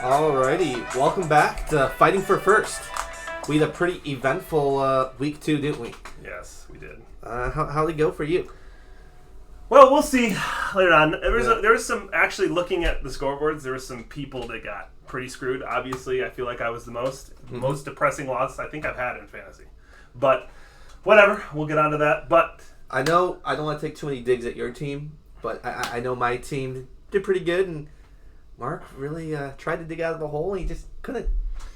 Alrighty, welcome back to Fighting for First. We had a pretty eventful week 2, didn't we? Yes, we did. How'd it go for you? Well, we'll see later on. There was some, actually looking at the scoreboards, there were some people that got pretty screwed. Obviously, I feel like I was the most depressing loss I think I've had in fantasy. But whatever, we'll get onto that. But I know I don't want to take too many digs at your team, but I know my team did pretty good, and Mark really tried to dig out of the hole, and he just couldn't.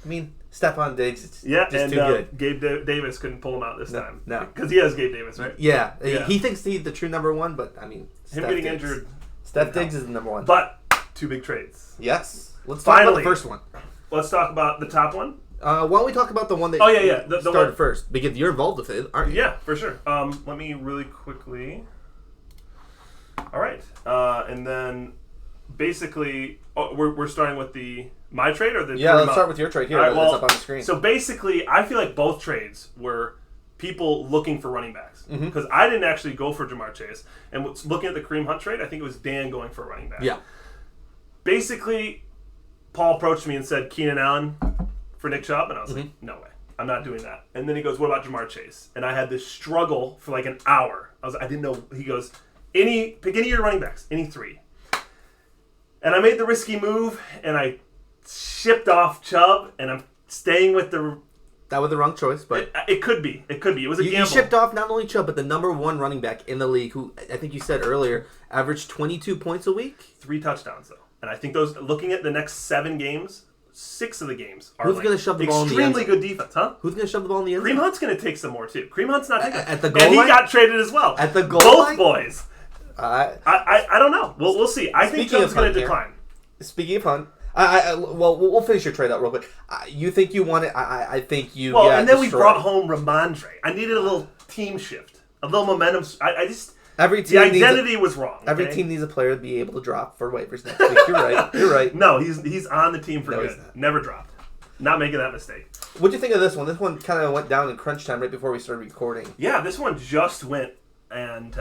I mean, Stephon Diggs, it's just too good. Gabe Davis couldn't pull him out this time. No. Because he has Gabe Davis, right? Yeah. He thinks he's the true number one, but I mean, him getting injured. Steph Diggs is the number one. But two big trades. Yes. Let's talk about the first one. Let's talk about the top one. Why don't we talk about the one that the started one first? Because you're involved with it, aren't you? Yeah, for sure. Let me really quickly. All right, and then basically, we're starting with my trade or the let's start with your trade here. All right, It's up on the screen. So basically, I feel like both trades were people looking for running backs because I didn't actually go for Ja'Marr Chase, and looking at the Kareem Hunt trade, I think it was Dan going for a running back. Yeah. Basically, Paul approached me and said Keenan Allen for Nick Chubb, and I was like, no way, I'm not doing that. And then he goes, what about Ja'Marr Chase? And I had this struggle for like an hour. I didn't know. He goes, pick any of your running backs, any three. And I made the risky move, and I shipped off Chubb, and I'm staying with that was the wrong choice, but it could be. It was a gamble. You shipped off not only Chubb, but the number one running back in the league, who I think you said earlier averaged 22 points a week, 3 touchdowns though. And I think those, looking at the next 7 games, 6 of the games are going to shove the ball in the end zone? Extremely good defense, huh? Who's going to shove the ball in the end zone? Kareem Hunt's going to take some more too. Kareem Hunt's not taking at the goal and line? he got traded as well. At the goal Both line? boys. I don't know. We'll see. I think Chubb's going to decline. Speaking of Hunt, we'll finish your trade out real quick. You think you want it? I think you. Well, got and then destroyed. we brought home Ramondre. I needed a little team shift, a little momentum. Every team the identity was wrong. Every okay? team needs a player to be able to drop for waivers next week. You're right. You're right. No, he's on the team for good. Never dropped. Not making that mistake. What'd you think of this one? This one kind of went down in crunch time right before we started recording. Yeah, this one just went, and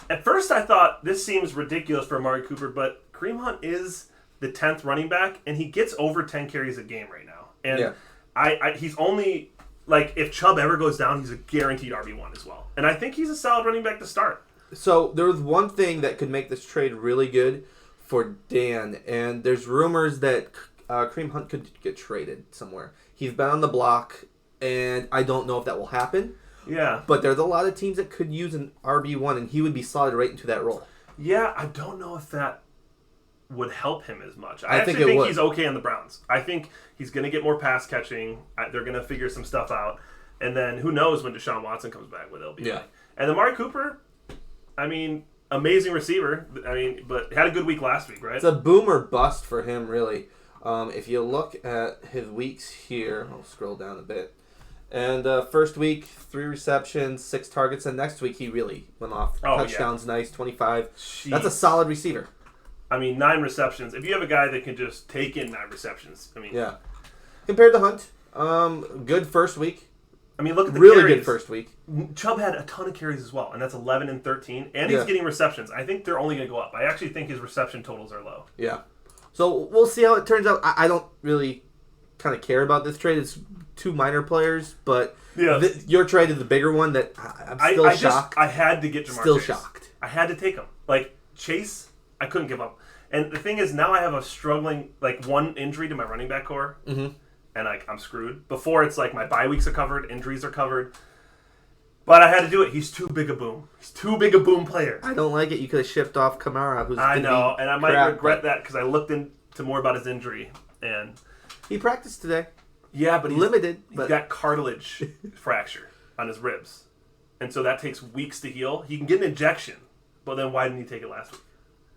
at first I thought this seems ridiculous for Amari Cooper, but Kareem Hunt is the 10th running back, and he gets over 10 carries a game right now. And he's only, like, if Chubb ever goes down, he's a guaranteed RB1 as well. And I think he's a solid running back to start. So there was one thing that could make this trade really good for Dan, and there's rumors that Kareem Hunt could get traded somewhere. He's been on the block, and I don't know if that will happen. Yeah. But there's a lot of teams that could use an RB1, and he would be slotted right into that role. Yeah, I don't know if that would help him as much. I actually think he's okay on the Browns. I think he's going to get more pass catching. They're going to figure some stuff out. And then who knows when Deshaun Watson comes back, what they'll be like. And Amari Cooper, I mean, amazing receiver. I mean, but had a good week last week, right? It's a boom or bust for him, really. If you look at his weeks here, I'll scroll down a bit. And first week, 3 receptions, 6 targets. And next week, he really went off. Touchdowns, nice, 25. Jeez. That's a solid receiver. I mean, 9 receptions. If you have a guy that can just take in 9 receptions, I mean... Yeah. Compared to Hunt, good first week. I mean, look at the really carries. Good first week. Chubb had a ton of carries as well, and that's 11 and 13. And he's getting receptions. I think they're only going to go up. I actually think his reception totals are low. Yeah. So we'll see how it turns out. I don't really kind of care about this trade. It's 2 minor players, but your trade is the bigger one that I'm still shocked. I had to get Ja'Marr Still Chase. shocked. I had to take him. Like, Chase, I couldn't give up. And the thing is, now I have a struggling, like, one injury to my running back core, and I'm screwed. Before, it's like my bye weeks are covered, injuries are covered. But I had to do it. He's too big a boom. He's too big a boom player. I don't like it. You could have shipped off Kamara, who's I know, and I might regret that because I looked into more about his injury. And he practiced today. Yeah, but he's limited. He's got cartilage fracture on his ribs. And so that takes weeks to heal. He can get an injection, but then why didn't he take it last week?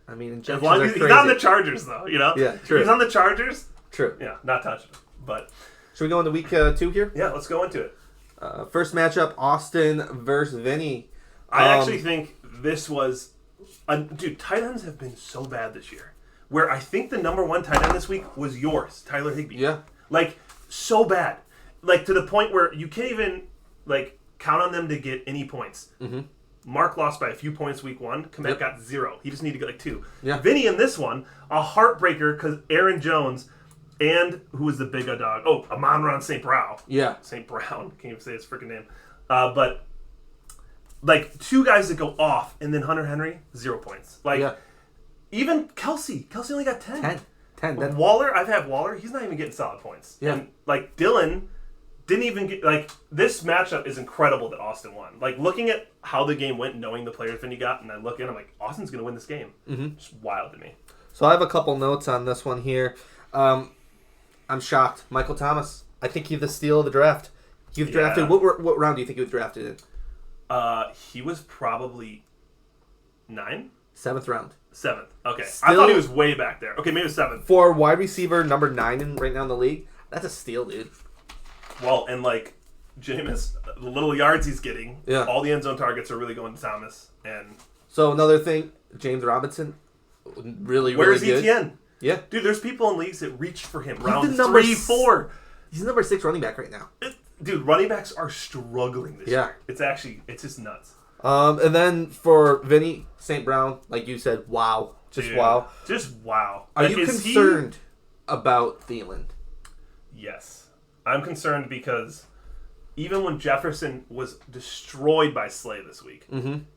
I mean, injections as long as he's not on the Chargers, though, you know? Yeah, true. If he's on the Chargers, true. Yeah, not touching him. But should we go into week 2 here? Yeah, let's go into it. First matchup, Austin versus Vinny. I actually think this was... dude, tight ends have been so bad this year. Where I think the number 1 tight end this week was yours, Tyler Higbee. Yeah. Like, so bad. Like, to the point where you can't even, like, count on them to get any points. Mm-hmm. Mark lost by a few points week 1. Komet got 0. He just needed to get, like, 2. Yeah. Vinny in this one, a heartbreaker because Aaron Jones And who was the big dog? Oh, Amon-Ra St. Brown. Yeah. St. Brown. Can't even say his freaking name. But like two guys that go off, and then Hunter Henry 0 points. Like even Kelsey only got 10. 10. Waller, I've had Waller. He's not even getting solid points. Yeah. And like Dylan didn't even get like this matchup is incredible that Austin won. Like looking at how the game went, knowing the players Vinny got, and I look at I'm like Austin's gonna win this game. Mm-hmm. It's wild to me. So I have a couple notes on this one here. I'm shocked. Michael Thomas. I think he's the steal of the draft. He was drafted. What round do you think he was drafted in? He was probably 9? 7th round. 7th. Okay. Still, I thought he was way back there. Okay, maybe 7th. For wide receiver number 9 right now in the league, that's a steal, dude. Well, and like Jameis, the little yards he's getting, all the end zone targets are really going to Thomas. And so another thing, James Robinson, really where's good. Etienne? Yeah. Dude, there's people in leagues that reach for him round number 3, 4. He's the number 6 running back right now. Dude, running backs are struggling this year. It's just nuts. And then for Vinny St. Brown, like you said, wow. Wow. Just wow. Are you concerned about Thielen? Yes. I'm concerned because even when Jefferson was destroyed by Slay this week,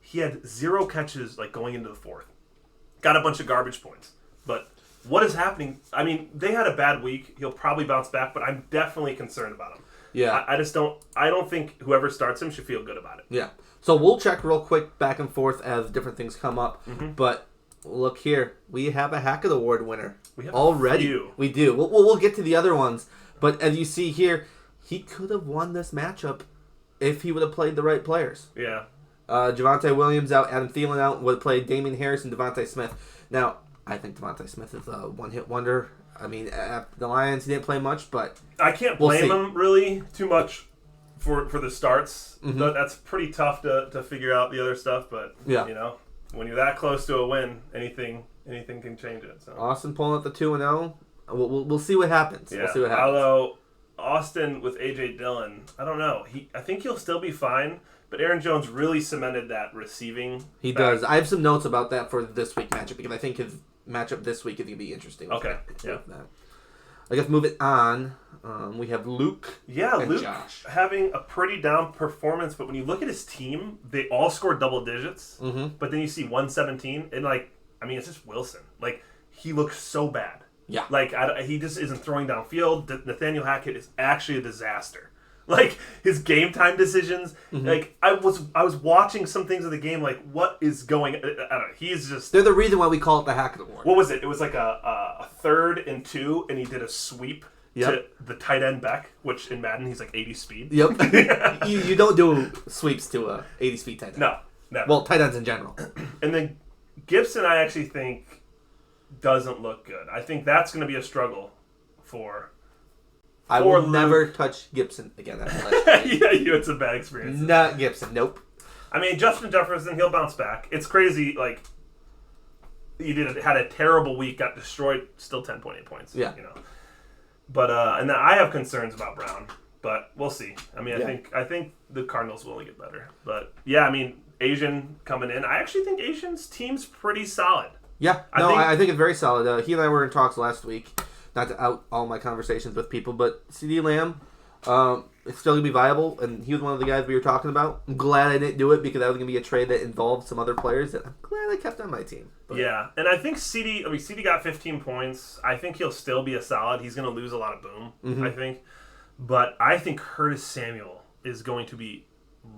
he had 0 catches like going into the 4th. Got a bunch of garbage points. But what is happening? I mean, they had a bad week. He'll probably bounce back, but I'm definitely concerned about him. Yeah. I don't think whoever starts him should feel good about it. Yeah. So we'll check real quick back and forth as different things come up. But look here. We have a Hackett Award winner. We have already. A few. We do. We'll get to the other ones. But as you see here, he could have won this matchup if he would have played the right players. Yeah. Javonte Williams out, Adam Thielen out, would have played Damian Harris and Devontae Smith. Now, I think Devontae Smith is a one-hit wonder. I mean, at the Lions, he didn't play much, but I can't blame him really too much for the starts. That's pretty tough to figure out the other stuff, but you know, when you're that close to a win, anything can change it. So Austin pulling up the 2-0. We'll see what happens. Yeah. We'll see what happens. Although Austin with AJ Dillon, I don't know. I think he'll still be fine. But Aaron Jones really cemented that receiving. He does. I have some notes about that for this week matchup because I think his matchup this week is going to be interesting. Okay. Yeah. I guess moving on, we have Luke. Yeah, and Luke Josh having a pretty down performance, but when you look at his team, they all scored double digits. But then you see 117, and it's just Wilson. Like he looks so bad. Yeah. Like he just isn't throwing downfield. Nathaniel Hackett is actually a disaster. Like his game time decisions, like I was watching some things of the game. Like what is going? I don't know. He's just. They're the reason why we call it the Hackett Award. What was it? It was like a 3rd and 2, and he did a sweep to the tight end Beck, which in Madden he's like 80 speed. Yep. you don't do sweeps to a 80 speed tight end. No, never. Well, tight ends in general. And then Gibson, I actually think doesn't look good. I think that's going to be a struggle for. I will never touch Gibson again. Yeah, you had some bad experiences. Not Gibson, nope. I mean, Justin Jefferson, he'll bounce back. It's crazy, like, had a terrible week, got destroyed, still 10.8 points. Yeah. You know. But, and then I have concerns about Brown, but we'll see. I mean, I think the Cardinals will only get better. But, yeah, I mean, Asian coming in. I actually think Asian's team's pretty solid. Yeah, I think it's very solid. He and I were in talks last week. Not to out all my conversations with people, but CeeDee Lamb, it's still going to be viable, and he was one of the guys we were talking about. I'm glad I didn't do it because that was going to be a trade that involved some other players that I'm glad I kept on my team. But. Yeah, and I think CeeDee got 15 points. I think he'll still be a solid. He's going to lose a lot of boom, I think. But I think Curtis Samuel is going to be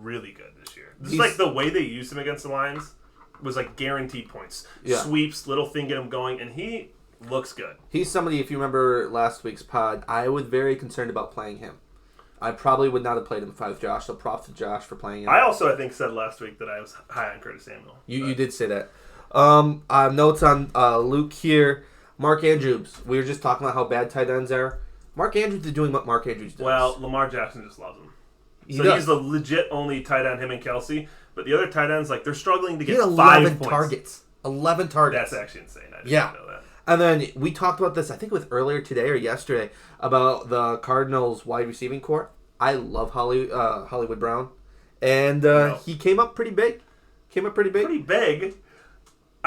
really good this year. Just like the way they used him against the Lions was like guaranteed points. Yeah. Sweeps, little thing, get him going, and he looks good. He's somebody, if you remember last week's pod, I was very concerned about playing him. I probably would not have played him if I was Josh, so props to Josh for playing him. I think, said last week that I was high on Curtis Samuel. You did say that. Notes on Luke here. Mark Andrews. We were just talking about how bad tight ends are. Mark Andrews is doing what Mark Andrews does. Well, Lamar Jackson just loves him. He's the legit only tight end, him and Kelsey. But the other tight ends, like, they're struggling to get 5 points. 11 targets. That's actually insane. I didn't know that. And then we talked about this, I think it was earlier today or yesterday, about the Cardinals' wide receiving core. I love Hollywood Brown. And he came up pretty big. Pretty big.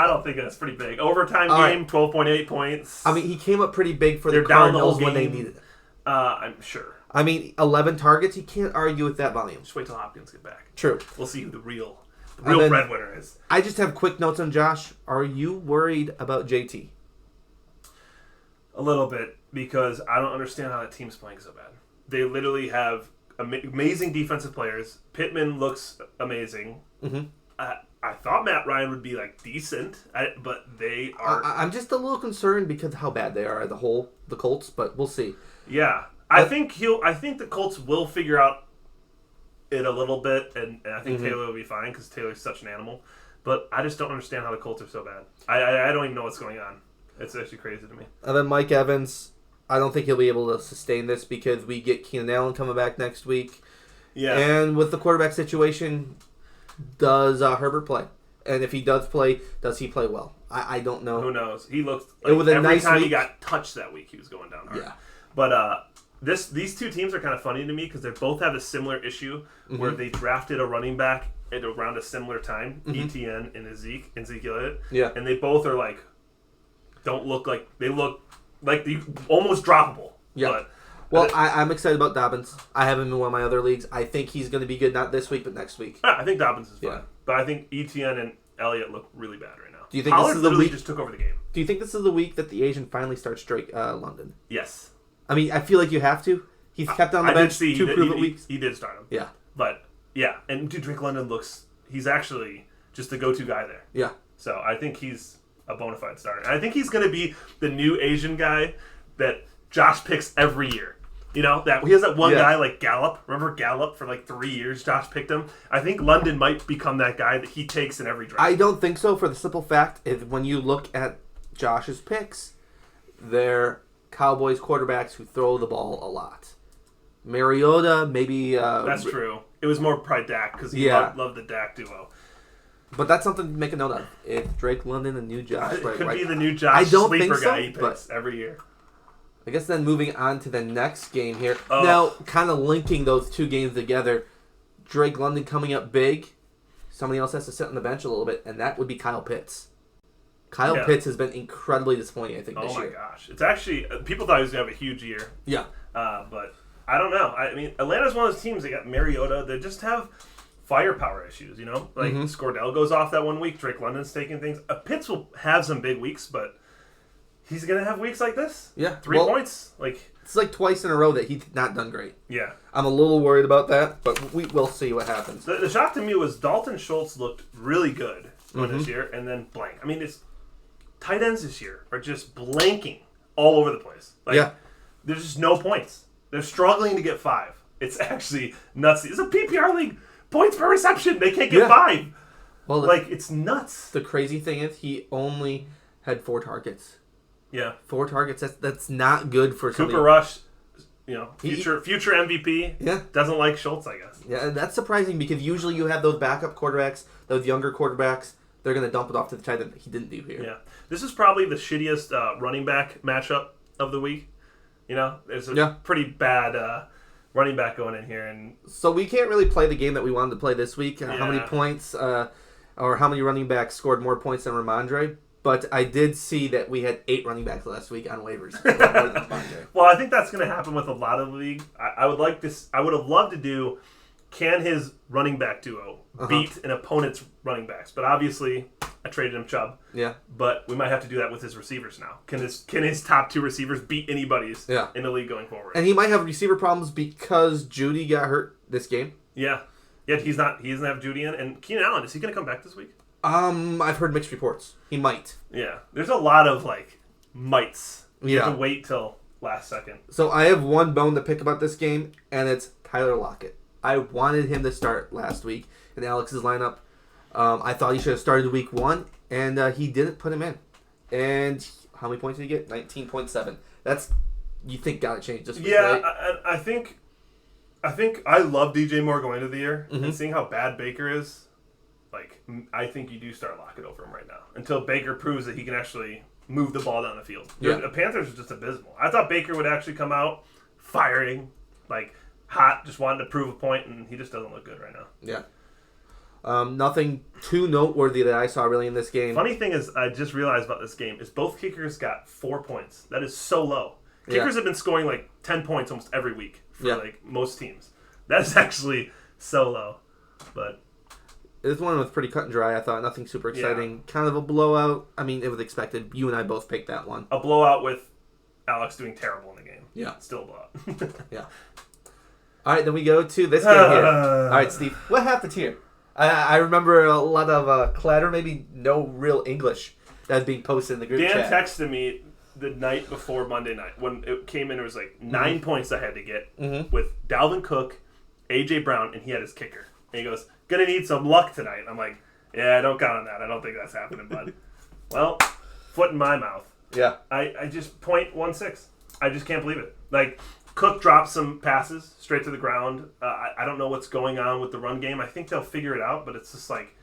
I don't think that's pretty big. Overtime All game, 12.8 points. I mean, he came up pretty big for They're the down the whole Cardinals when they game. needed it. I'm sure. I mean, 11 targets. You can't argue with that volume. Just wait till Hopkins get back. True. We'll see who the real And then- breadwinner is. I just have quick notes on Josh. Are you worried about JT? A little bit, because I don't understand how that team's playing so bad. They literally have amazing defensive players. Pittman looks amazing. Mm-hmm. I thought Matt Ryan would be like decent, but they are. I'm just a little concerned because of how bad they are as a whole, the Colts. But we'll see. Yeah, I think the Colts will figure out it a little bit, and I think Taylor will be fine because Taylor's such an animal. But I just don't understand how the Colts are so bad. I don't even know what's going on. It's actually crazy to me. And then Mike Evans, I don't think he'll be able to sustain this because we get Keenan Allen coming back next week. Yeah. And with the quarterback situation, does Herbert play? And if he does play, does he play well? I don't know. Who knows? He looked It was a every nice time he week. got touched that week, he was going down hard. Yeah. But these two teams are kind of funny to me because they both have a similar issue where they drafted a running back at around a similar time, ETN and Ezekiel Elliott. Yeah. And they both are like, don't look like, they look like the almost droppable. Yeah. But, Well, I'm excited about Dobbins. I have him in one of my other leagues. I think he's going to be good, not this week, but next week. I think Dobbins is fine. Yeah. But I think ETN and Elliott look really bad right now. Do you think Pollard this is the literally week? just took over the game. Do you think this is the week that the Asian finally starts Drake London? Yes. I mean, I feel like you have to. He's kept on the I did bench see two prove-it he, weeks. he did start him. Yeah, But, yeah. And, dude, Drake London he's actually just the go-to guy there. yeah. So I think he's a bona fide starter. And I think he's going to be the new Asian guy that Josh picks every year. You know, that he has that one Yeah. guy like Gallup. Remember Gallup for like 3 years? Josh picked him. I think London might become that guy that he takes in every draft. I don't think so for the simple fact is when you look at Josh's picks, they're Cowboys quarterbacks who throw the ball a lot. Mariota, maybe... That's true. It was more probably Dak because he Yeah. loved the Dak duo. But that's something to make a note of. If Drake London and new Josh... It right, could right. be the new Josh I don't sleeper think so, guy he picks but- every year. I guess then moving on to the next game here. Oh. Now, kind of linking those two games together, Drake London coming up big. Somebody else has to sit on the bench a little bit, and that would be Kyle Pitts. Kyle Yeah. Pitts has been incredibly disappointing, I think, Oh this my year. gosh. It's actually, people thought he was going to have a huge year. Yeah. But I don't know. I mean, Atlanta's one of those teams. They got Mariota. They just have firepower issues, you know? Like, Scordell goes off that 1 week. Drake London's taking things. Pitts will have some big weeks, but he's going to have weeks like this? Yeah. 3 Well, points? Like, it's like twice in a row that he's not done great. yeah. I'm a little worried about that, but we'll see what happens. The shock to me was Dalton Schultz looked really good this year, and then blank. I mean, it's tight ends this year are just blanking all over the place. Like, Yeah. there's just no points. They're struggling to get 5. It's actually nuts. It's a PPR league. Points per reception. They can't get Yeah. 5. Well, Like, it's nuts. the crazy thing is he only had 4 targets. Yeah. 4 targets, that's not good for somebody. Cooper Rush, you know, He- future MVP, Yeah. doesn't like Schultz, I guess. Yeah, and that's surprising because usually you have those backup quarterbacks, those younger quarterbacks, they're going to dump it off to the tight end. He didn't do here. Yeah. This is probably the shittiest running back matchup of the week. You know, there's a pretty bad running back going in here, and So we can't really play the game that we wanted to play this week. How many Yeah. points or how many running backs scored more points than Ramondre? But I did see that we had 8 running backs last week on waivers. More than Ramondre. well, I think that's going to happen with a lot of the league. I would like this. I would have loved to do. Can his running back duo beat an opponent's running backs? But obviously, I traded him Chubb. Yeah. But we might have to do that with his receivers now. Can his top 2 receivers beat anybody's in the league going forward? And he might have receiver problems because Judy got hurt this game. Yeah. Yet he doesn't have Judy in. And Keenan Allen, is he going to come back this week? I've heard mixed reports. He might. Yeah. There's a lot of, like, mights. You Yeah. have to wait till last second. So I have one bone to pick about this game, and it's Tyler Lockett. I wanted him to start last week in Alex's lineup. I thought he should have started week 1, and he didn't put him in. And how many points did he get? 19.7. That's, you think, got to change this week, Yeah, right? I think I love DJ Moore going into the year, and seeing how bad Baker is, like, I think you do start Lockett over him right now until Baker proves that he can actually move the ball down the field. Yeah. The Panthers are just abysmal. I thought Baker would actually come out firing, like, hot, just wanting to prove a point, and he just doesn't look good right now. Yeah. Nothing too noteworthy that I saw really in this game. Funny thing is, I just realized about this game is both kickers got 4 points. That is so low. Kickers have been scoring like 10 points almost every week for like most teams. That is actually so low. But this one was pretty cut and dry, I thought. Nothing super exciting. Yeah. Kind of a blowout. I mean, it was expected. You and I both picked that one. A blowout with Alex doing terrible in the game. Yeah. Still a blowout. Yeah. All right, then we go to this game here. All right, Steve. What happened here? I remember a lot of clatter, maybe no real English that's being posted in the group chat. Dan texted me the night before Monday night. When it came in, it was like 9 points I had to get with Dalvin Cook, A.J. Brown, and he had his kicker. And he goes, gonna need some luck tonight. I'm like, yeah, don't count on that. I don't think that's happening, bud. Well, foot in my mouth. Yeah. I just 0.16. I just can't believe it. Like, Cook dropped some passes straight to the ground. I don't know what's going on with the run game. I think they'll figure it out, but it's just like,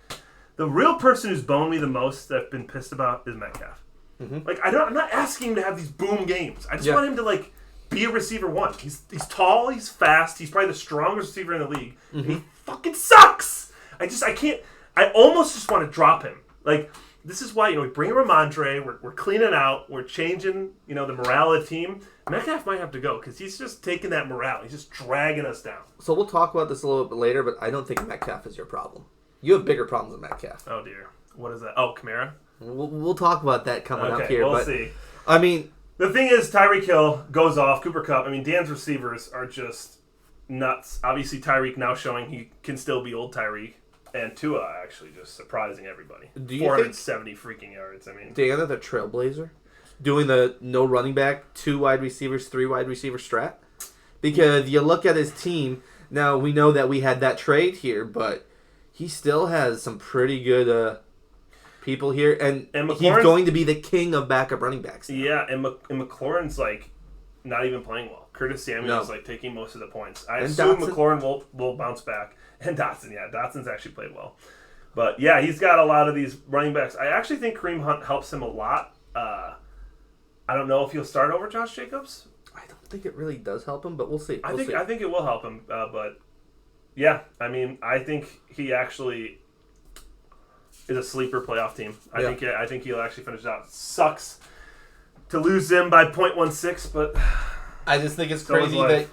the real person who's boned me the most that I've been pissed about is Metcalf. Like, I'm not asking him to have these boom games. I just want him to, like, be a receiver one. He's tall, he's fast, he's probably the strongest receiver in the league. And he fucking sucks! I almost just want to drop him. Like, this is why, we bring in Ramondre, we're cleaning out, we're changing, the morale of the team. Metcalf might have to go, because he's just taking that morale. He's just dragging us down. So we'll talk about this a little bit later, but I don't think Metcalf is your problem. You have bigger problems than Metcalf. Oh, dear. What is that? Oh, Kamara? We'll talk about that coming up here. We'll see. I mean, the thing is, Tyreek Hill goes off. Cooper Kupp. I mean, Dan's receivers are just nuts. Obviously, Tyreek now showing he can still be old Tyreek. And Tua actually just surprising everybody. Do you 470 freaking yards. I mean, Dan, the trailblazer, doing the no running back, 2 wide receivers, 3 wide receiver strat? Because you look at his team, now we know that we had that trade here, but he still has some pretty good people here, and he's going to be the king of backup running backs now. Yeah, and McLaurin's like not even playing well. Curtis Samuel is like taking most of the points. I assume Dotson. McLaurin will bounce back. And Dotson, Dotson's actually played well. But yeah, he's got a lot of these running backs. I actually think Kareem Hunt helps him a lot. I don't know if he'll start over Josh Jacobs. I don't think it really does help him, but we'll see. I think it will help him. But yeah, I mean, I think he actually is a sleeper playoff team. I think he'll actually finish it out. Sucks to lose him by 0.16, but I just think it's crazy that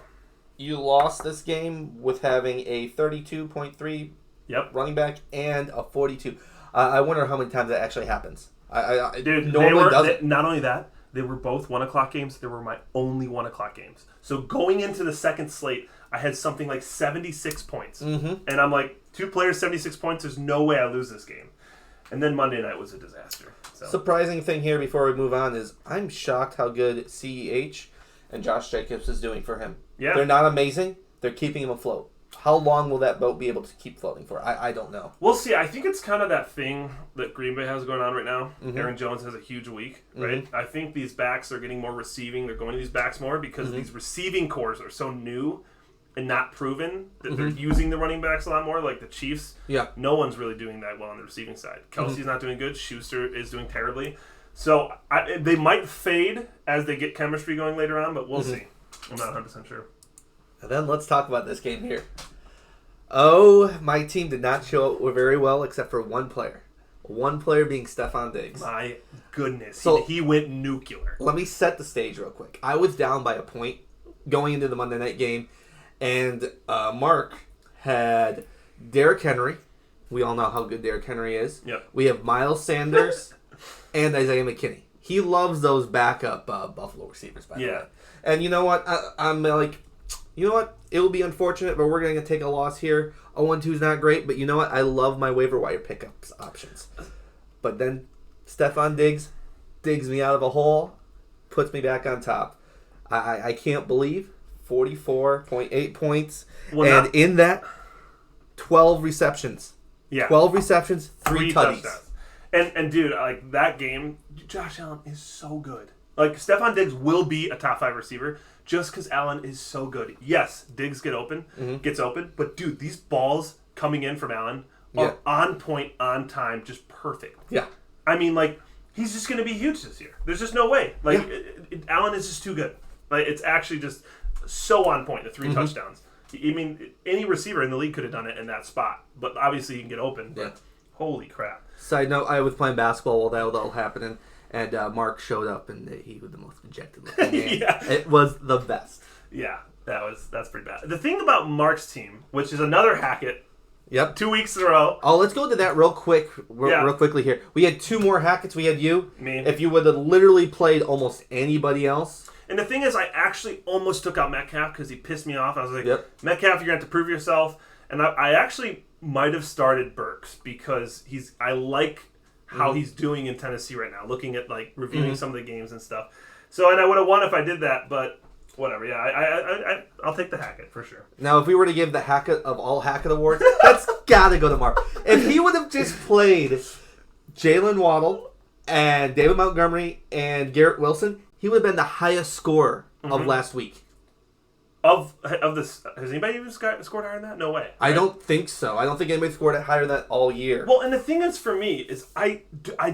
you lost this game with having a 32.3 running back and a 42. I wonder how many times that actually happens. Dude, not only that, they were both 1 o'clock games. They were my only 1 o'clock games. So going into the second slate, I had something like 76 points. And I'm like, 2 players, 76 points. There's no way I lose this game. And then Monday night was a disaster. So. Surprising thing here before we move on is I'm shocked how good CEH and Josh Jacobs is doing for him. Yeah. They're not amazing. They're keeping him afloat. How long will that boat be able to keep floating for? I don't know. We'll see. I think it's kind of that thing that Green Bay has going on right now. Aaron Jones has a huge week, right? I think these backs are getting more receiving. They're going to these backs more because these receiving cores are so new and not proven that they're using the running backs a lot more, like the Chiefs. Yeah. No one's really doing that well on the receiving side. Kelsey's not doing good. Schuster is doing terribly. So they might fade as they get chemistry going later on, but we'll see. I'm not 100% sure. And then let's talk about this game here. Oh, my team did not show up very well except for one player. One player being Stefon Diggs. My goodness. So he went nuclear. Let me set the stage real quick. I was down by a point going into the Monday night game, and Mark had Derrick Henry. We all know how good Derrick Henry is. Yep. We have Miles Sanders and Isaiah McKinney. He loves those backup Buffalo receivers, by the way. And you know what? I'm like, you know what? It will be unfortunate, but we're going to take a loss here. 0-2 is not great, but you know what? I love my waiver wire pickups options. But then Stefon Diggs digs me out of a hole, puts me back on top. I can't believe 44.8 points. Well, and in that, 12 receptions. Yeah. 12 receptions, 3 touchdowns. And dude, like that game, Josh Allen is so good. Like, Stefon Diggs will be a top 5 receiver just because Allen is so good. Yes, Diggs gets open, but dude, these balls coming in from Allen are on point, on time, just perfect. Yeah. I mean, like, he's just going to be huge this year. There's just no way. Like, Allen is just too good. Like, it's actually just so on point, the 3 touchdowns. I mean, any receiver in the league could have done it in that spot, but obviously he can get open. But Yeah. holy crap! Side note: I was playing basketball while that was all happening, and Mark showed up, and he was the most dejected looking man. Yeah. It was the best. Yeah, that's pretty bad. The thing about Mark's team, which is another Hackett, Yep. 2 weeks in a row. Oh, let's go to that real quickly here. We had 2 more Hacketts. We had you. Me. If you would have literally played almost anybody else. And the thing is, I actually almost took out Metcalf because he pissed me off. I was like, Yep. Metcalf, you're going to have to prove yourself. And I actually might have started Burks because I like how he's doing in Tennessee right now, looking at, like, reviewing some of the games and stuff. So, and I would have won if I did that, but whatever. Yeah, I'll take the Hackett for sure. Now, if we were to give the Hackett of all Hackett awards, that's got to go to Mark. If he would have just played Jalen Waddle and David Montgomery and Garrett Wilson, he would have been the highest scorer of last week. Of this, has anybody even scored higher than that? No way. I don't think so. I don't think anybody scored it higher than that all year. Well, and the thing is for me is I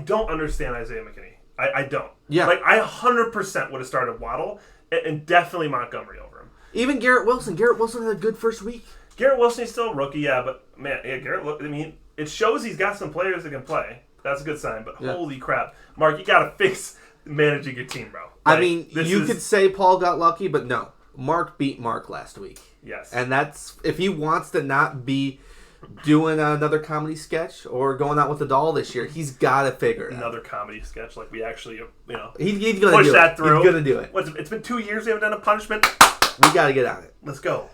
don't understand Isaiah McKinney. I don't. Yeah. Like, I 100% would have started Waddle and definitely Montgomery over him. Even Garrett Wilson. Garrett Wilson had a good first week. Garrett Wilson is still a rookie, yeah, but man, I mean, it shows he's got some players that can play. That's a good sign, but holy crap. Mark, you got to fix managing your team, bro. Like, I mean, you could say Paul got lucky, but no. Mark beat Mark last week. Yes. And that's, if he wants to not be doing another comedy sketch or going out with a doll this year, he's got to figure it out. Another comedy sketch, like we actually, He's going to push do that it. through. He's going to do it. It's been 2 years we haven't done a punishment. We got to get on it. Let's go.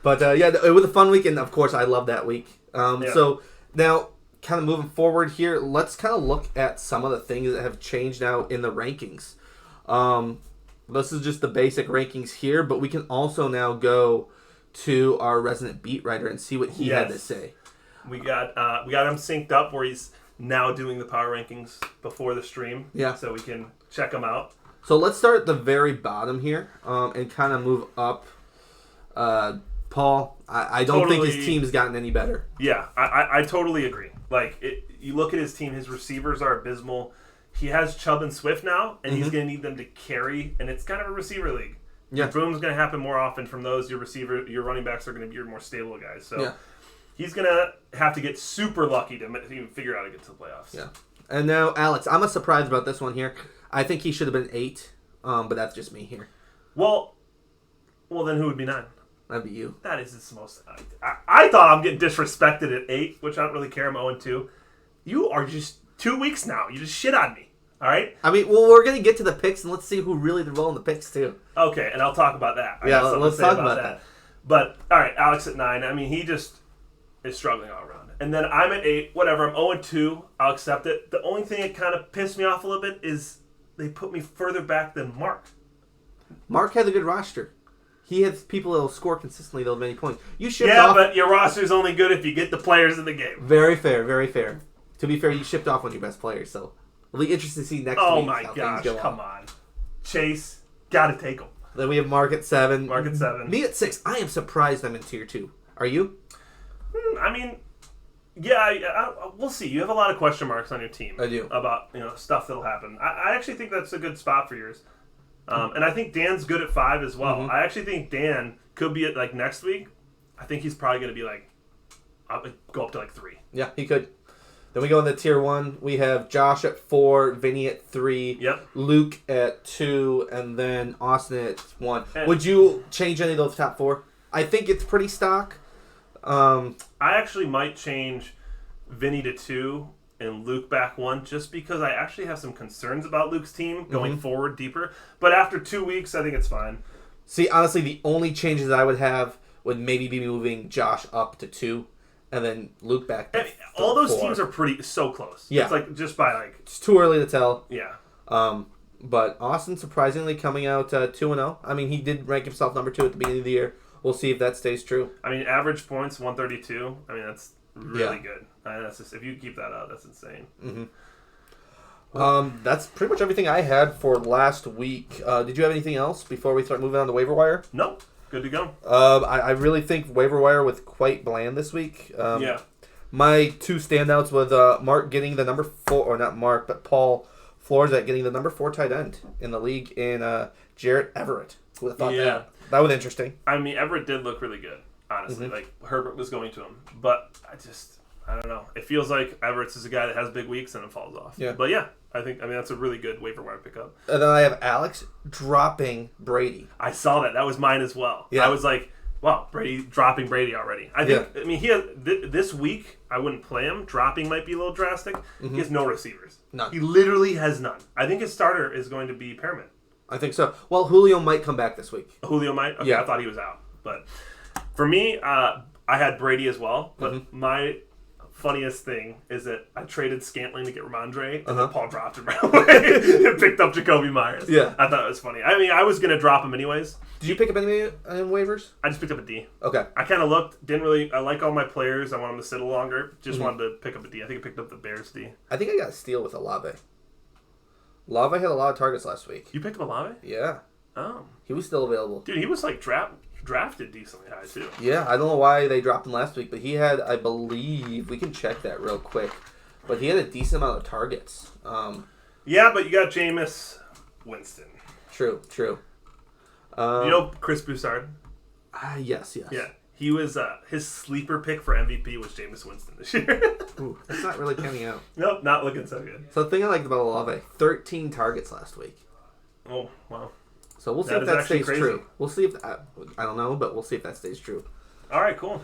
But, yeah, it was a fun week, and, of course, I love that week. So, now, kind of moving forward here, let's kind of look at some of the things that have changed now in the rankings. This is just the basic rankings here, but we can also now go to our resident beat writer and see what he had to say. We got him synced up where he's now doing the power rankings before the stream. Yeah. So we can check them out. So let's start at the very bottom here and kind of move up. Paul, I don't think his team's gotten any better. Yeah, I totally agree. Like, you look at his team, his receivers are abysmal. He has Chubb and Swift now, and he's going to need them to carry, and it's kind of a receiver league. Yeah. Boom's going to happen more often from those. Your running backs are going to be your more stable guys. So he's going to have to get super lucky to even figure out how to get to the playoffs. Yeah. And now, Alex, I'm surprised about this one here. I think he should have been 8, but that's just me here. Well, then who would be 9? That'd be you. That is the most. I thought I'm getting disrespected at 8, which I don't really care. I'm 0-2. You are just 2 weeks now. You just shit on me. All right. I mean, well, we're gonna get to the picks, and let's see who really did well in the picks too. Okay, and I'll talk about that. Let's talk about that. But all right, Alex at 9. I mean, he just is struggling all around. And then I'm at 8. Whatever. I'm 0-2. I'll accept it. The only thing that kind of pissed me off a little bit is they put me further back than Mark. Mark had a good roster. He has people that will score consistently, though, many points. You shipped off. Yeah, but your roster's only good if you get the players in the game. Very fair, very fair. To be fair, you shipped off one of your best players, so it'll be interesting to see next week. Oh my gosh, come on. Chase, gotta take him. Then we have Mark at 7. Mark at 7. Me at 6. I am surprised I'm in tier 2. Are you? I mean, yeah, we'll see. You have a lot of question marks on your team. I do. About stuff that'll happen. I actually think that's a good spot for yours. And I think Dan's good at 5 as well. I actually think Dan could be at, like, next week. I think he's probably going to be, like, go up to, like, 3. Yeah, he could. Then we go into tier 1. We have Josh at 4, Vinny at 3, Luke at 2, and then Austin at 1. Would you change any of those top 4? I think it's pretty stock. I actually might change Vinny to 2 and Luke back 1 just because I actually have some concerns about Luke's team going forward deeper. But after 2 weeks, I think it's fine. See, honestly, the only changes I would have would maybe be moving Josh up to 2 and then Luke back to all those 4. teams are so close. Yeah. It's like just by like... It's too early to tell. Yeah. But Austin surprisingly coming out 2-0. I mean, he did rank himself number 2 at the beginning of the year. We'll see if that stays true. I mean, average points, 132. I mean, that's really good. That's just, if you keep that up, that's insane. That's pretty much everything I had for last week. Did you have anything else before we start moving on to waiver wire? No. Good to go. I really think waiver wire was quite bland this week. Yeah. My 2 standouts was Mark getting the number 4, or not Mark, but Paul Florida getting the number 4 tight end in the league in Jarrett Everett. Who would have thought that? That was interesting. I mean, Everett did look really good, honestly. Like, Herbert was going to him. But I don't know. It feels like Everett's is a guy that has big weeks and then falls off. Yeah. But yeah, I mean, that's a really good waiver wire pickup. And then I have Alex dropping Brady. I saw that. That was mine as well. Yeah. I was like, wow, Brady dropping Brady already. I think. I mean, he has, this week I wouldn't play him. Dropping might be a little drastic. He has no receivers. None. He literally has none. I think his starter is going to be Perriman. I think so. Well, Julio might come back this week. Julio might. Okay, Yeah. I thought he was out. But for me, I had Brady as well. But my funniest thing is that I traded Scantling to get Ramondre, and then Paul dropped him right away and picked up Jacoby Myers. Yeah. I thought it was funny. I mean, I was going to drop him anyways. Did you pick up any waivers? I just picked up a D. Okay. I kind of looked, didn't really, I like all my players. I want them to sit longer. Just wanted to pick up a D. I think I picked up the Bears D. I think I got a steal with Olave. Olave had a lot of targets last week. You picked up Olave? Yeah. Oh. He was still available. Dude, he was like drafted decently high too. Yeah, I don't know why they dropped him last week, but he had, I believe, we can check that real quick, but he had a decent amount of targets. Yeah, but you got Jameis Winston. True. You know Chris Broussard? Yes. Yeah. He was, his sleeper pick for MVP was Jameis Winston this year. Ooh, that's not really panning out. Nope, not looking so good. So the thing I liked about Olave, 13 targets last week. Oh, wow. So we'll see That if is that actually stays crazy. true. We'll see if, I don't know, but we'll see if that stays true. All right, cool.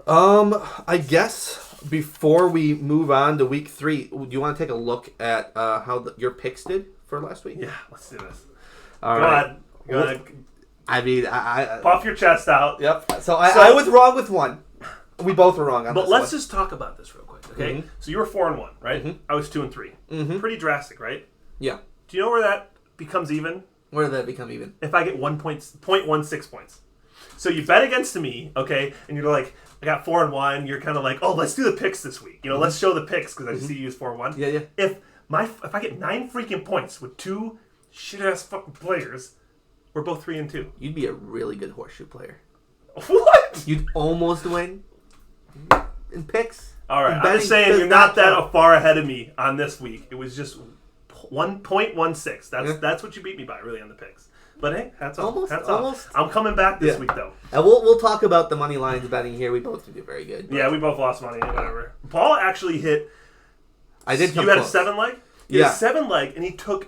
I guess before we move on to week 3, do you want to take a look at how your picks did for last week? Yeah, let's do this. All Go right. ahead. Go ahead. I mean, I Puff your chest out. Yep. So I was wrong with one. We both were wrong on But this let's one. just talk about this real quick, okay? So you were 4-1, right? I was 2-3. Pretty drastic, right? Yeah. Do you know where that becomes even? Where did that become even? If I get 0.16 points. So you bet against me, okay? And you're like, I got 4-1. You're kind of like, oh, let's do the picks this week. You know, let's show the picks because I see you use 4-1. Yeah. If I get 9 freaking points with 2 shit ass fucking players, we're both 3-2. You'd be a really good horseshoe player. What? You'd almost win in picks. All right, And I'm betting just saying does you're not that count. far ahead of me on this week. It was just 1.16. That's what you beat me by, really, on the picks. But hey, hats off. Almost, Hats almost. off. I'm coming back this Yeah. week though. And we'll talk about the money lines betting here. We both do very good. Yeah, we both lost money. Whatever. Paul actually hit. I did. You come had close. a 7 leg. He had Yeah. a 7 leg, and he took.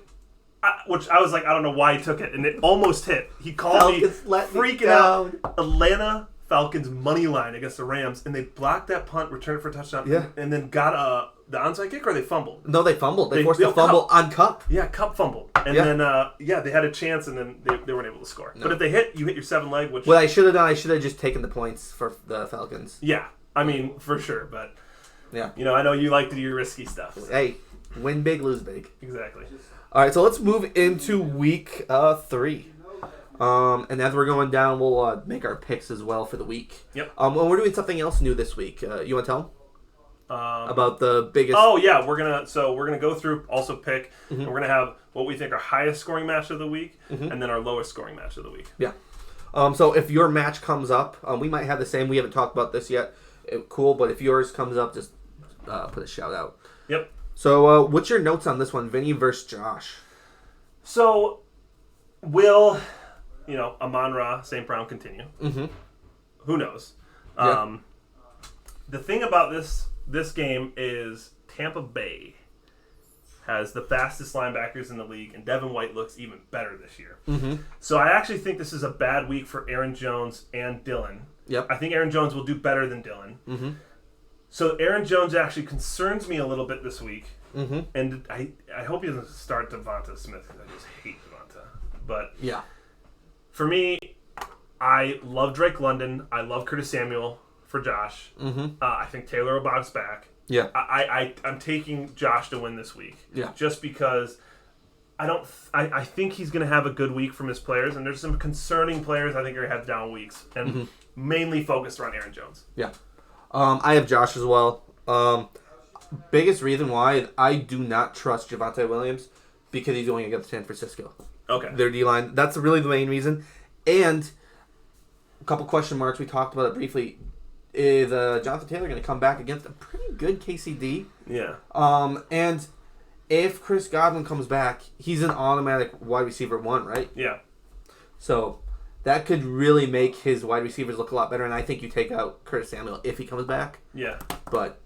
Which I was like, I don't know why he took it, and it almost hit. He called Falcons me let me freaking down. out. Atlanta Falcons money line against the Rams, and they blocked that punt, returned it for a touchdown, Yeah. and then got the onside kick, or they fumbled. No, they fumbled. They They- forced they a fumble Cup. on Cup. Yeah, Cup fumbled, and Yeah. then they had a chance, and then they weren't able to score. But if they hit, you hit your 7 leg, which What I should have done, I should have just taken the points for the Falcons. yeah, I mean for sure. But Yeah. I know you like to do your risky stuff. So. Hey, win big, lose big. Exactly. All right, so let's move into week 3. And as we're going down, we'll make our picks as well for the week. Yep. And we're doing something else new this week. You want to tell them about the biggest? Oh yeah, we're gonna go through also pick, and we're gonna have what we think our highest scoring match of the week, and then our lowest scoring match of the week. Yeah. So if your match comes up, we might have the same. We haven't talked about this yet. Cool, but if yours comes up, just put a shout out. Yep. So what's your notes on this one, Vinny versus Josh? So, will Amon-Ra St. Brown continue? Mm-hmm. Who knows? Yeah. The thing about this game is Tampa Bay has the fastest linebackers in the league, and Devin White looks even better this year. Mm-hmm. So I actually think this is a bad week for Aaron Jones and Dylan. Yep. I think Aaron Jones will do better than Dylan. Mm-hmm. So Aaron Jones actually concerns me a little bit this week. Mm-hmm. And I hope he doesn't start Devonta Smith because I just hate Devonta. But Yeah. for me, I love Drake London. I love Curtis Samuel for Josh. Mm-hmm. I think Taylor will bounce back. Yeah. I'm taking Josh to win this week. Yeah. Just because I think he's going to have a good week from his players, and there's some concerning players I think are going to have down weeks, and mainly focused around Aaron Jones. Yeah. I have Josh as well. Biggest reason why I do not trust Javonte Williams because he's going against San Francisco. Okay. Their D-line. That's really the main reason. And a couple question marks. We talked about it briefly. Is Jonathan Taylor going to come back against a pretty good KCD? Yeah. And if Chris Godwin comes back, he's an automatic wide receiver 1, right? Yeah. So that could really make his wide receivers look a lot better, and I think you take out Curtis Samuel if he comes back. Yeah. But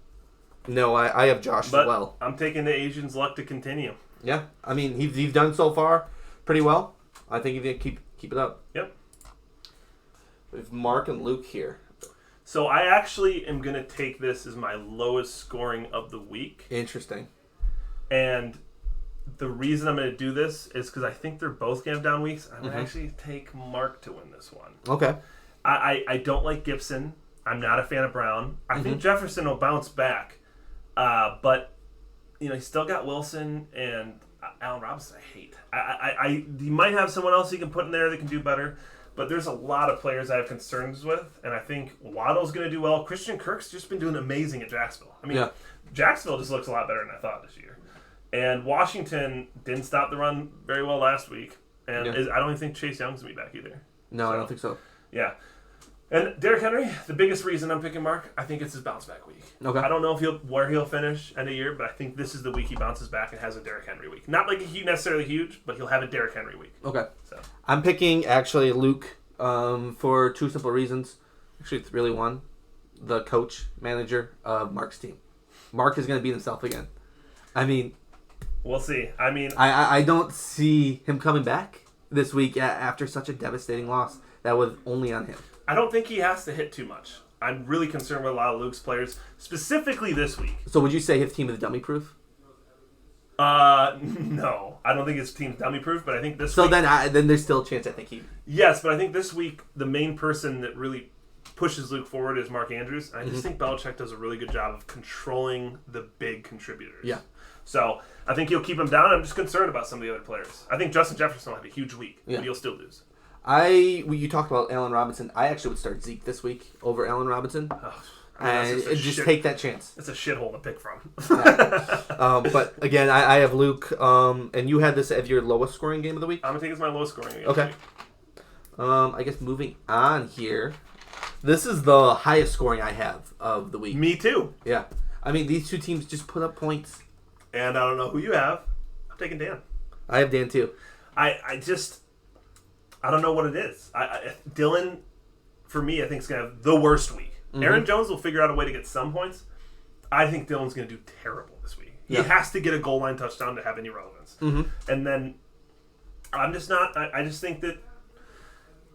no, I have Josh as well. I'm taking the Asian's luck to continue. Yeah, I mean he's done so far pretty well. I think he's gonna keep it up. Yep. We have Mark and Luke here. So I actually am gonna take this as my lowest scoring of the week. Interesting. And the reason I'm going to do this is because I think they're both going to have down weeks. I'm going to actually take Mark to win this one. Okay. I don't like Gibson. I'm not a fan of Brown. I think Jefferson will bounce back. But, he's still got Wilson and Allen Robinson I hate. He might have someone else he can put in there that can do better. But there's a lot of players I have concerns with. And I think Waddle's going to do well. Christian Kirk's just been doing amazing at Jacksonville. I mean, Jacksonville just looks a lot better than I thought this year. And Washington didn't stop the run very well last week. And I don't even think Chase Young's going to be back either. No, I don't think so. Yeah. And Derrick Henry, the biggest reason I'm picking Mark, I think it's his bounce back week. Okay. I don't know where he'll finish end of year, but I think this is the week he bounces back and has a Derrick Henry week. Not like necessarily huge, but he'll have a Derrick Henry week. Okay. So I'm picking actually Luke for two simple reasons. Actually, it's really one. The coach, manager of Mark's team. Mark is going to beat himself again. I mean... We'll see. I mean... I don't see him coming back this week after such a devastating loss. That was only on him. I don't think he has to hit too much. I'm really concerned with a lot of Luke's players, specifically this week. So would you say his team is dummy-proof? No. I don't think his team's dummy-proof, but I think this week... So then there's still a chance I think he... Yes, but I think this week the main person that really pushes Luke forward is Mark Andrews. And I just think Belichick does a really good job of controlling the big contributors. Yeah. So I think he'll keep him down. I'm just concerned about some of the other players. I think Justin Jefferson will have a huge week, but he'll still lose. You talked about Allen Robinson. I actually would start Zeke this week over Allen Robinson. Just take that chance. It's a shithole to pick from. But again, I have Luke, and you had this as your lowest scoring game of the week? I'm going to take it as my lowest scoring game Okay. I guess moving on here. This is the highest scoring I have of the week. Me too. Yeah. I mean, these two teams just put up points. And I don't know who you have. I'm taking Dan. I have Dan too. I don't know what it is. Dylan, for me, I think is going to have the worst week. Aaron Jones will figure out a way to get some points. I think Dylan's going to do terrible this week. He has to get a goal line touchdown to have any relevance. And then I'm just not. I just think that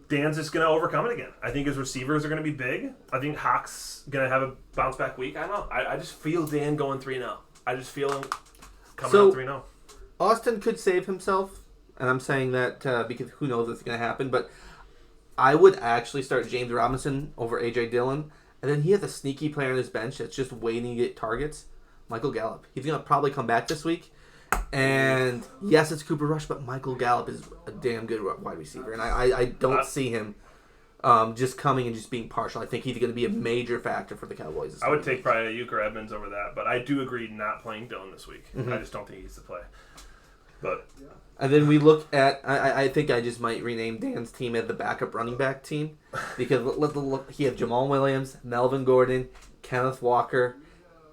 Dan's just going to overcome it again. I think his receivers are going to be big. I think Hawk's going to have a bounce back week. I don't know. I just feel Dan going 3-0. I just feel him coming out 3-0. Austin could save himself, and I'm saying that because who knows what's going to happen, but I would actually start James Robinson over A.J. Dillon, and then he has a sneaky player on his bench that's just waiting to get targets, Michael Gallup. He's going to probably come back this week, and yes, it's Cooper Rush, but Michael Gallup is a damn good wide receiver, and I don't see him just coming and just being partial. I think he's going to be a major factor for the Cowboys. I would take probably Ayuk or Edmonds over that, but I do agree not playing Dillon this week. I just don't think he needs to play. But and then we look at, I think I just might rename Dan's team as the backup running back team, because he has Jamal Williams, Melvin Gordon, Kenneth Walker,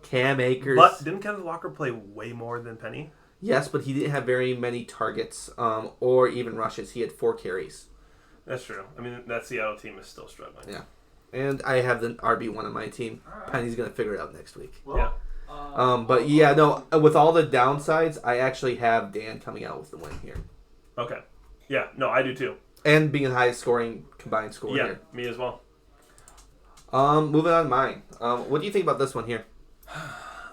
Cam Akers. But didn't Kenneth Walker play way more than Penny? Yes, but he didn't have very many targets or even rushes. He had 4 carries. That's true. I mean, that Seattle team is still struggling. Yeah. And I have the RB1 on my team. Penny's going to figure it out next week. Yeah. But yeah, no, with all the downsides, I actually have Dan coming out with the win here. Okay. Yeah, no, I do too. And being the highest scoring combined score here. Yeah, me as well. Moving on to mine. What do you think about this one here?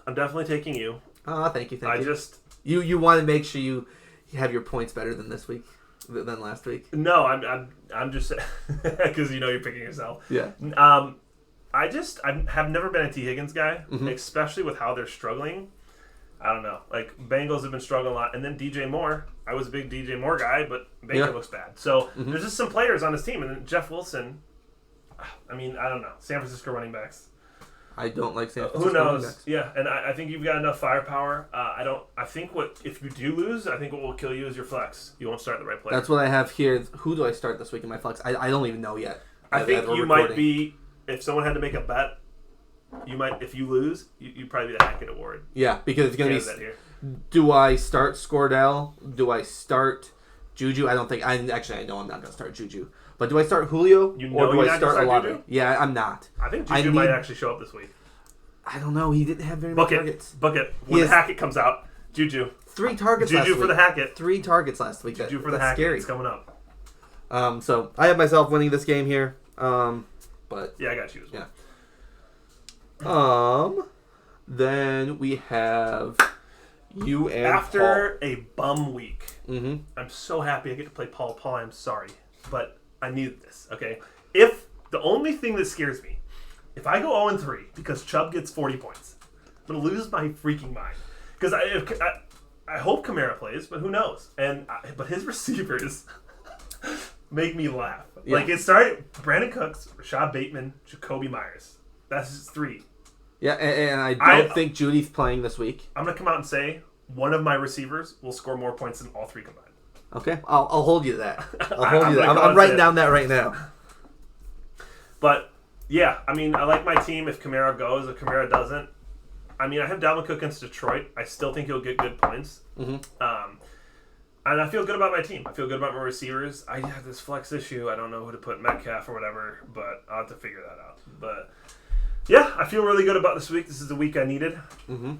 I'm definitely taking you. Thank you. You want to make sure you have your points better than this week, than last week. No, I'm just because you're picking yourself. Yeah. I have never been a T. Higgins guy, especially with how they're struggling. I don't know. Like, Bengals have been struggling a lot. And then DJ Moore. I was a big DJ Moore guy, but Baker looks bad. So there's just some players on his team. And then Jeff Wilson. I mean, I don't know. San Francisco running backs. I don't like San Francisco who knows? running backs. Yeah, and I think you've got enough firepower. I think if you do lose, I think what will kill you is your flex. You won't start the right player. That's what I have here. Who do I start this week in my flex? I don't even know yet. I think you might be, if someone had to make a bet, you might, if you lose, you probably be the Hackett Award. Yeah, because it's going to That be. here. Do I start Scordell? Do I start Juju? I don't think. I know I'm not going to start Juju. But do I start Julio? You know or do you're I not gonna start start Olave? Juju? Yeah, I'm not. I think Juju might actually show up this week. I don't know. He didn't have very Book many it. targets. Book it. When the Hackett comes out, Juju. 3 targets last Juju week. for the Hackett. 3 targets last week. Juju for the That's Hackett. scary. It's coming up. So I have myself winning this game here. But Yeah, I got you as well. yeah. Then we have you and After a bum week, Mm-hmm. I'm so happy I get to play Paul. Paul, I'm sorry, but I needed this. Okay, if the only thing that scares me, if I go 0-3 because Chubb gets 40 points, I'm gonna lose my freaking mind. Because I hope Kamara plays, but who knows? But his receivers make me laugh. Yeah. Like it started Brandon Cooks, Rashad Bateman, Jacoby Myers. That's just 3. Yeah, and I don't think Judy's playing this week. I'm gonna come out and say one of my receivers will score more points than all 3 combined. Okay, I'll hold you to that. I'll hold you to that. I'm I'm writing down that right now. But yeah, I mean, I like my team if Kamara goes. If Kamara doesn't, I mean, I have Dalvin Cook against Detroit. I still think he'll get good points. Mm-hmm. And I feel good about my team. I feel good about my receivers. I have this flex issue. I don't know who to put Metcalf or whatever, but I'll have to figure that out. But yeah, I feel really good about this week. This is the week I needed. Mm-hmm.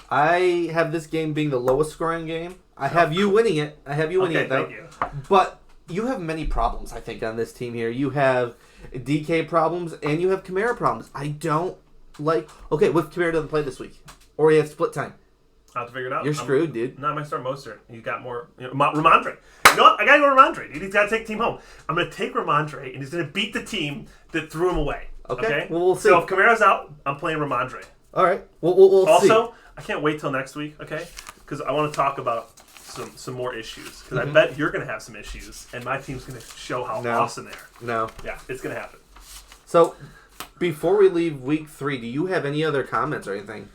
I have this game being the lowest scoring game. I have you winning it. I have you winning it, though. Thank you. But you have many problems, I think, on this team here. You have DK problems, and you have Kamara problems. I don't like... Okay, what if Kamara doesn't play this week? Or he has split time? I'll have to figure it out. You're screwed, dude. No, I might start Mostert. He's got more... Ramondre. You know what? I got to go Ramondre. He's got to take the team home. I'm going to take Ramondre, and he's going to beat the team that threw him away. Okay. Well, we'll see. So if Kamara's out, I'm playing Ramondre. All right. We'll see. Also, I can't wait till next week, okay? Because I want to talk about some more issues. Because I bet you're going to have some issues, and my team's going to show how awesome they are. No. Yeah, it's going to happen. So, before we leave week 3, do you have any other comments or anything?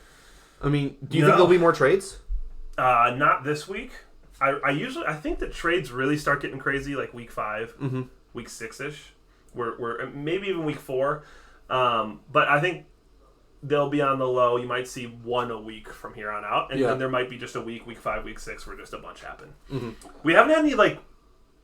I mean, do you think there'll be more trades? Not this week. I think that trades really start getting crazy like week 5, week 6-ish. We're maybe even week 4. But I think they'll be on the low. You might see 1 a week from here on out. And then there might be just a week 5, week 6, where just a bunch happen. Mm-hmm. We haven't had any like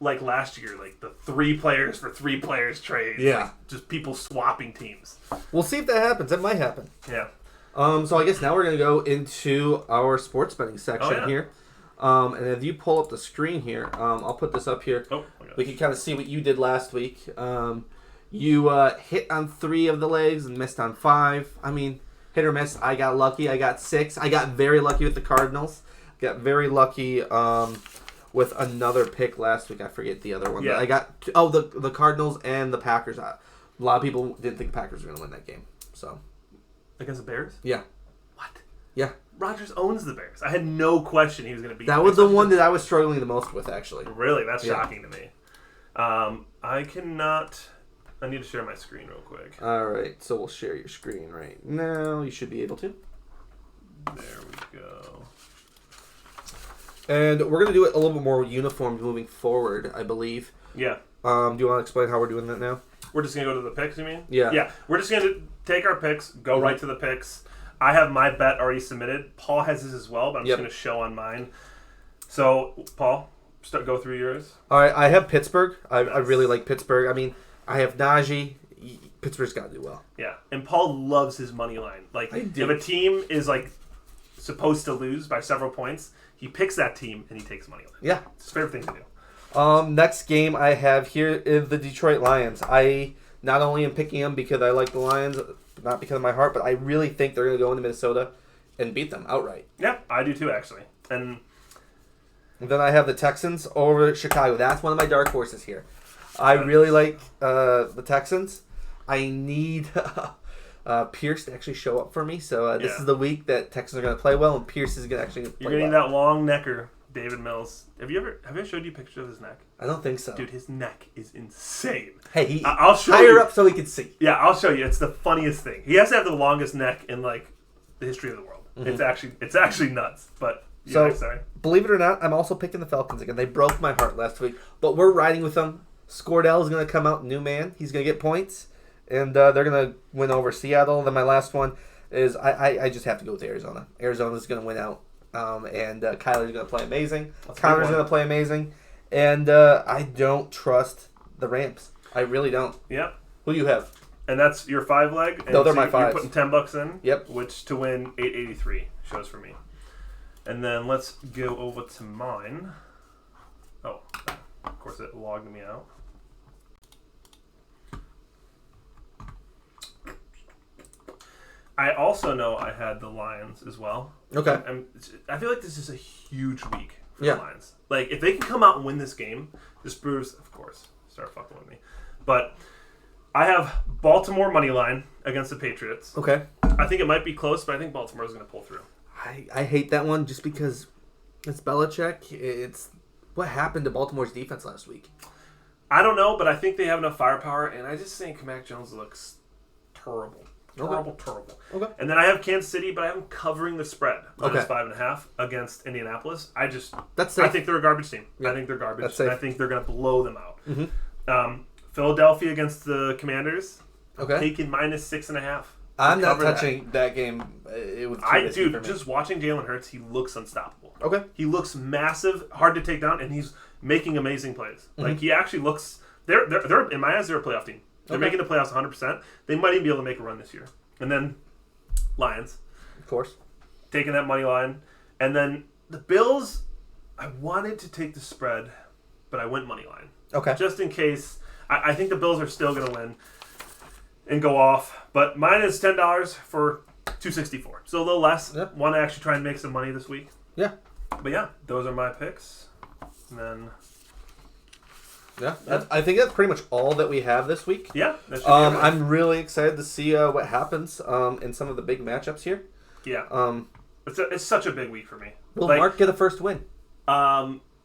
last year, like the 3 players for 3 players trades. Yeah. Like just people swapping teams. We'll see if that happens. It might happen. Yeah. So I guess now we're going to go into our sports betting section here. And if you pull up the screen here, I'll put this up here. Oh, my God. We can kind of see what you did last week. You hit on 3 of the legs and missed on 5. I mean, hit or miss. I got lucky. I got 6. I got very lucky with the Cardinals. Got very lucky with another pick last week. I forget the other one. Yeah. But I got the Cardinals and the Packers. A lot of people didn't think the Packers were going to win that game. So Against the Bears? yeah. What? Yeah. Rodgers owns the Bears. I had no question he was going to beat That was the one that I was struggling the most with, actually. Really? That's shocking to me. I cannot... I need to share my screen real quick. All right, so we'll share your screen right now. You should be able to. There we go. And we're going to do it a little bit more uniform moving forward, I believe. Yeah. Do you want to explain how we're doing that now? We're just going to go to the picks, you mean? Yeah. Yeah. We're just going to take our picks, go right to the picks. I have my bet already submitted. Paul has his as well, but I'm just going to show on mine. So, Paul, go through yours. All right, I have Pittsburgh. I really like Pittsburgh. I mean, I have Najee. Pittsburgh's got to do well. Yeah. And Paul loves his money line. Like, if a team is, like, supposed to lose by several points, he picks that team and he takes money line. Yeah. It's his favorite thing to do. Next game I have here is the Detroit Lions. I not only am picking them because I like the Lions, not because of my heart, but I really think they're going to go into Minnesota and beat them outright. Yeah, I do too, actually. And then I have the Texans over Chicago. That's one of my dark horses here. I really like the Texans. I need Pierce to actually show up for me. So this is the week that Texans are going to play well, and Pierce is going to actually play you're going to need that long necker, David Mills. Have I showed you pictures of his neck? I don't think so. Dude, his neck is insane. Hey, I'll show higher you. up so he can see. Yeah, I'll show you. It's the funniest thing. He has to have the longest neck in like the history of the world. Mm-hmm. It's actually nuts. But sorry. Believe it or not, I'm also picking the Falcons again. They broke my heart last week, but we're riding with them. Scordell is going to come out new man. He's going to get points, and they're gonna win over Seattle. Then my last one is I just have to go with Arizona. Arizona's gonna win out, and Kyler's gonna play amazing. Connor's gonna play amazing, and I don't trust the Rams. I really don't. Yep. Who do you have? And that's your 5 leg. And No, they're my You're fives. putting $10 in. Yep. Which to win 883 shows for me. And then let's go over to mine. Oh, of course it logged me out. I also know I had the Lions as well. Okay. I feel like this is a huge week for Yeah. the Lions. Like, if they can come out and win this game, this proves, of course, start fucking with me. But I have Baltimore money line against the Patriots. Okay. I think it might be close, but I think Baltimore's going to pull through. I hate that one just because it's Belichick. It's what happened to Baltimore's defense last week. I don't know, but I think they have enough firepower, and I just think Mac Jones looks terrible. Terrible. Okay. And then I have Kansas City, but I have them covering the spread. Okay. -5.5 against Indianapolis. That's safe. I think they're a garbage team. Yeah. I think they're garbage. That's safe. And I think they're going to blow them out. Mm-hmm. Philadelphia against the Commanders. Okay. Taking -6.5. I'm not cover that. touching that game. It was too risky for me. Just watching Jalen Hurts, he looks unstoppable. Okay. He looks massive, hard to take down, and he's making amazing plays. Mm-hmm. Like, he actually looks. They're in my eyes, they're a playoff team. They're Okay. making the playoffs 100%. They might even be able to make a run this year. And then Lions Of course. taking that money line, and then the Bills. I wanted to take the spread, but I went money line Okay. just in case. I think the Bills are still going to win and go off, but mine is $10 for $264, so a little less. Yep. Want to actually try and make some money this week. Yeah. But yeah, those are my picks. And then Yeah. I think that's pretty much all that we have this week. yeah, that should be everything. I'm really excited to see what happens in some of the big matchups here. Yeah, it's such a big week for me. Will Like, Mark get a first win?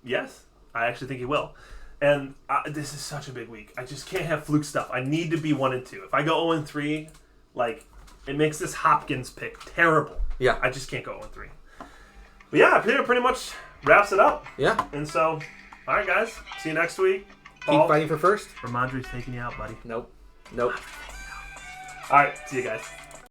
yes, I actually think he will. And this is such a big week. I just can't have fluke stuff. I need to be 1-2. If I go 0-3, like, it makes this Hopkins pick terrible. Yeah. I just can't go 0-3. But yeah, Peter pretty much wraps it up. Yeah. And so, all right, guys. See you next week. Keep fighting for first. Ramondre's taking you out, buddy. Nope. All right, see you guys.